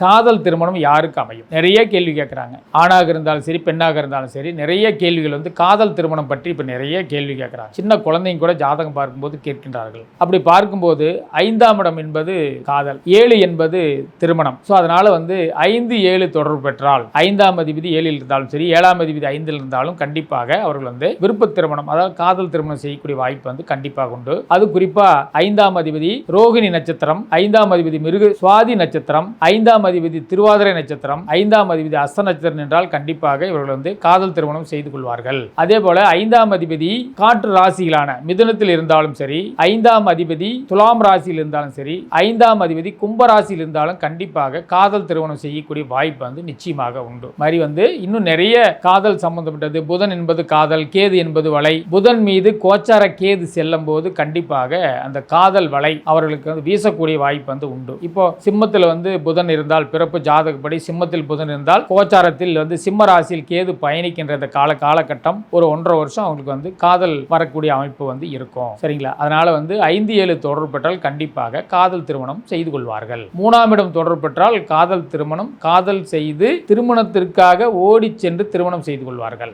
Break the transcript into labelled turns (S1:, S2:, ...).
S1: காதல் திருமணம் யாருக்கு அமையும்? நிறைய கேள்வி கேட்குறாங்க. ஆணாக இருந்தாலும் சரி, பெண்ணாக இருந்தாலும் சரி, நிறைய கேள்விகள் காதல் திருமணம் பற்றி இப்போ நிறைய கேள்வி கேட்குறாங்க. சின்ன குழந்தைங்க கூட ஜாதகம் பார்க்கும்போது கேட்கின்றார்கள். அப்படி பார்க்கும்போது 5ஆம் இடம் என்பது காதல், 7 என்பது திருமணம். ஸோ அதனால 5, 7 தொடர்பு பெற்றால், 5ஆம் அதிபதி 7ல் இருந்தாலும் சரி, 7ஆம் அதிபதி 5ல் இருந்தாலும் கண்டிப்பாக அவர்கள் விருப்ப திருமணம், அதாவது காதல் திருமணம் செய்யக்கூடிய வாய்ப்பு கண்டிப்பாக உண்டு. அது குறிப்பா 5ஆம் அதிபதி ரோகிணி நட்சத்திரம், 5ஆம் அதிபதி மிருக சுவாதி நட்சத்திரம், 5ஆம் அதிபதி திருவாதிரை நட்சத்திரம், 5ஆம் அதிபதி அஸ்த நட்சத்திரம் என்றால் கண்டிப்பாக இவர்கள் காதல் திருமணம் செய்து கொள்வார்கள். அதே போல 5ஆம் அதிபதி காற்று ராசிகளான மிதுனத்தில் இருந்தாலும் சரி, 5ஆம் அதிபதி துலாம் ராசியில் இருந்தாலும் சரி, 5ஆம் அதிபதி கும்ப ராசியில் இருந்தாலும் கண்டிப்பாக காதல் திருமணம் செய்யக்கூடிய வாய்ப்பு நிச்சயமாக உண்டு. மாதிரி இன்னும் நிறைய காதல் சம்பந்தப்பட்டது. புதன் என்பது காதல், கேது என்பது வலை. புதன் மீது கோச்சார கேது செல்லும் போது கண்டிப்பாக அந்த காதல் வலை அவர்களுக்கு வீசக்கூடிய வாய்ப்பு உண்டு. இப்போ சிம்மத்தில் புதன் இருந்தால், பிறப்பு ஜாதகப்படி சிம்மத்தில் புதன் இருந்தால், கோச்சாரத்தில் சிம்ம ராசியில் கேது பயணிக்கின்ற இந்த காலகட்டம் ஒரு 1.5 வருஷம் அவங்களுக்கு காதல் வரக்கூடிய அமைப்பு இருக்கும். சரிங்களா? அதனால 5, 7 தொடர்பு பெற்றால் கண்டிப்பாக காதல் திருமணம் செய்து கொள்வார்கள். 3ஆம் இடம் தொடர்பு பெற்றால் காதல் திருமணம், காதல் செய்து திருமணத்திற்காக ஓடி சென்று திருமணம் செய்து கொள்வார்கள்.